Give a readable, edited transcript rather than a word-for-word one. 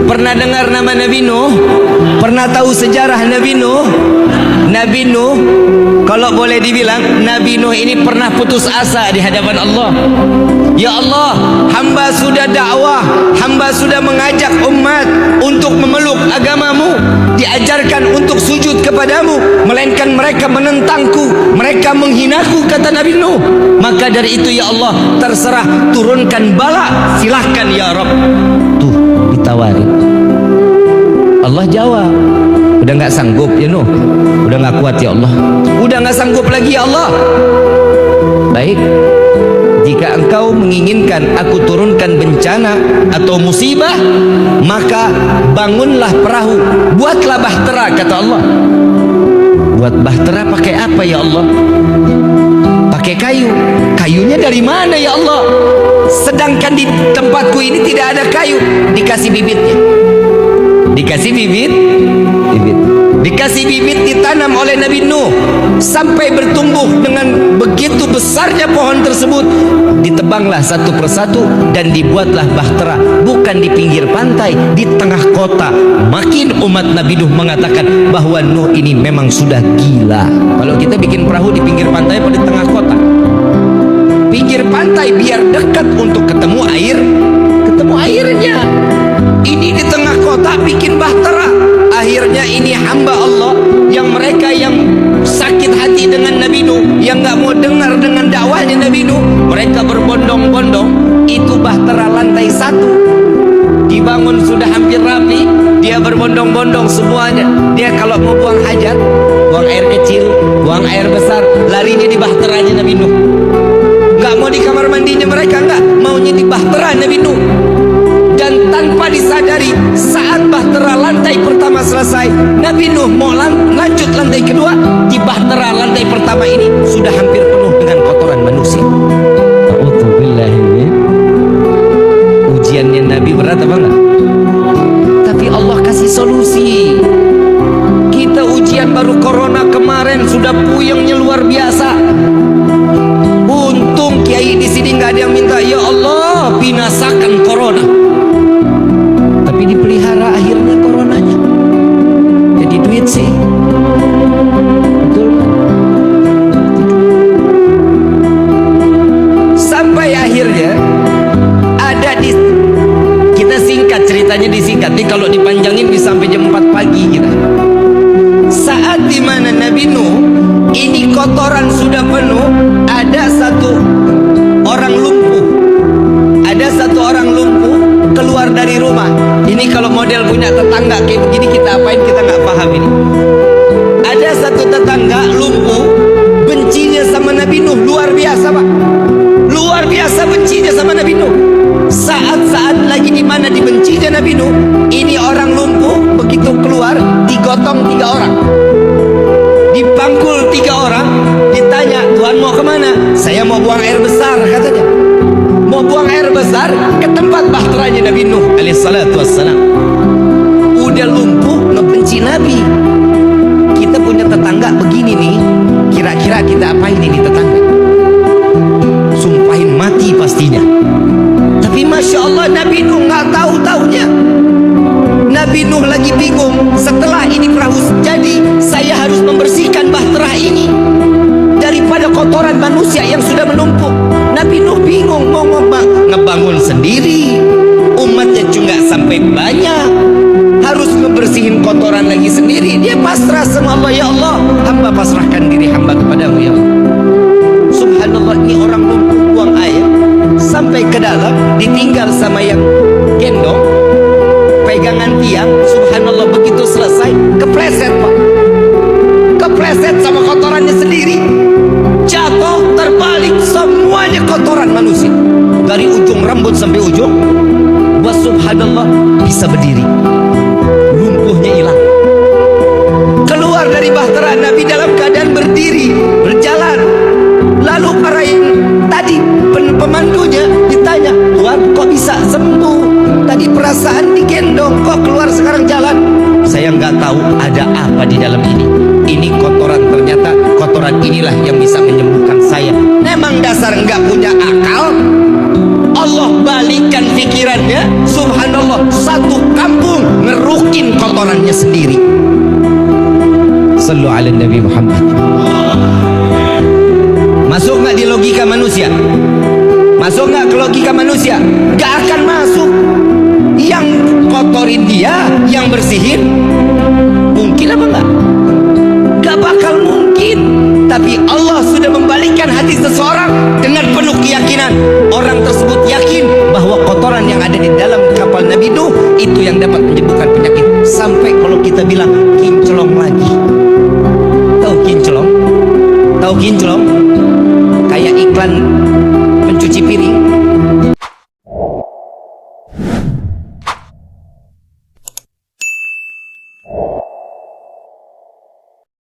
Pernah dengar nama Nabi Nuh? Pernah tahu sejarah Nabi Nuh? Nabi Nuh, kalau boleh dibilang, Nabi Nuh ini pernah putus asa di hadapan Allah. Ya Allah, hamba sudah dakwah, hamba sudah mengajak umat untuk memeluk agamamu, diajarkan untuk sujud kepadamu, melainkan mereka menentangku, mereka menghinaku, kata Nabi Nuh. Maka dari itu ya Allah, terserah, turunkan bala, silahkan ya Rabb. Tuh ditawarin, Allah jawab, udah gak sanggup ya Nuh, udah gak kuat ya Allah, udah gak sanggup lagi ya Allah. Baik, jika engkau menginginkan aku turunkan bencana atau musibah, maka bangunlah perahu, buatlah bahtera, kata Allah. Buat bahtera pakai apa ya Allah? Pakai kayu. Kayunya dari mana ya Allah? Sedangkan di tempatku ini tidak ada kayu. Dikasih bibitnya, dikasih bibit, dikasih bibit, ditanam oleh Nabi Nuh sampai bertumbuh dengan begitu besarnya pohon tersebut. Ditebanglah satu persatu dan dibuatlah bahtera, bukan di pinggir pantai, di tengah kota. Makin umat Nabi Nuh mengatakan bahwa Nuh ini memang sudah gila. Kalau kita bikin perahu di pinggir pantai atau di tengah kota? Pinggir pantai biar dekat untuk ketemu air, ketemu airnya. Ini di tengah kota bikin bahtera. Akhirnya ini hamba Allah yang mereka yang sakit hati dengan Nabi Nuh, yang gak mau dengar dengan dakwahnya Nabi Nuh, mereka berbondong-bondong. Itu bahtera lantai 1 dibangun sudah hampir rapi, dia berbondong-bondong semuanya. Dia kalau mau buang hajat, buang air kecil, buang air besar, larinya di bahteranya Nabi Nuh. Gak mau di kamar mandinya mereka, enggak, maunya di bahtera Nabi Nuh. Dan tanpa disadari, saat bahtera lantai pertama selesai, Nabi Nuh mau lanjut lantai kedua, di bahtera lantai pertama ini sudah hampir penuh dengan kotoran manusia. Ujiannya Nabi berat apa enggak? Tapi Allah kasih solusi. Kita ujian baru corona kemarin sudah puyengnya luar biasa. Untung kiai di sini nggak ada yang minta, ya Allah binasakan corona. Tapi dipelihara akhirnya coronanya. Jadi duit sih. Betul kan? Sampai akhirnya ada di, kita singkat ceritanya, disingkat. Jadi kalau dipanjangin bisa sampai jam 4 pagi kita. Saat dimana Nabi Nuh ini kotoran sudah penuh, ada satu orang lumpuh. Ada satu orang lumpuh keluar dari rumah. Ini kalau model punya tetangga kayak begini, kita apain, kita nggak paham ini. Ada satu tetangga lumpuh, bencinya sama Nabi Nuh luar biasa Pak, luar biasa bencinya sama Nabi Nuh. Saat-saat lagi di mana dibencinya Nabi Nuh, ini orang lumpuh begitu keluar digotong 3 orang, dipangkul 3 orang, ditanya, Tuhan mau kemana? Saya mau buang air besar, katanya. Mau buang air besar ke tempat bahteranya Nabi Nuh alaihissalatu wassalam. Udah lumpuh ngebenci Nabi. Kita punya tetangga begini nih, kira-kira kita apain ini tetangga? Sumpahin mati pastinya. Tapi Masya Allah Nabi Nuh nggak tahu-taunya. Nabi Nuh lagi bingung, setelah ini perahu jadi, saya harus membersihkan bahtera ini daripada kotoran manusia yang sudah menumpuk. Nabi Nuh bingung mau ngebangun sendiri, umatnya juga sampai banyak, harus ngebersihin kotoran lagi sendiri. Dia pasrah sama Allah, ya Allah hamba pasrahkan diri hamba kepadamu ya Allah. Subhanallah, ini orang lumpuh buang air sampai ke dalam, ditinggal sama yang gendong pegangan tiang. Subhanallah, begitu selesai kepleset Pak, kepleset sama kotorannya sendiri, jatuh terbalik, semuanya kotoran manusia dari ujung rambut sampai ujung. Wa subhanallah, bisa berdiri, lumpuhnya hilang. Keluar dari bahtera Nabi dalam keadaan berdiri, berjalan. Lalu para yang tadi pemandunya ditanya, Tuhan kok bisa sembuh? Tadi perasaan digendong, kok keluar sekarang jalan? Saya nggak tahu ada apa di dalam ini. Ini kotoran, ternyata kotoran inilah yang bisa menyembuhkan saya. Memang dasar nggak punya akal. Allah balikan pikirannya, subhanallah, satu kampung mungkin kotorannya sendiri. Sallu ala Nabi Muhammad. Masuk nggak di logika manusia? Masuk nggak ke logika manusia? Nggak akan masuk. Yang kotorin dia, yang bersihin, mungkin apa enggak? Gak bakal mungkin. Tapi Allah sudah membalikkan hati seseorang dengan penuh keyakinan. Orang tersebut yakin bahwa kotoran yang ada di dalam kapal Nabi Nuh itu yang dapat menyembuhkan penyakit. Sampai kalau kita bilang kinclong lagi. Tahu kinclong? Tahu kinclong?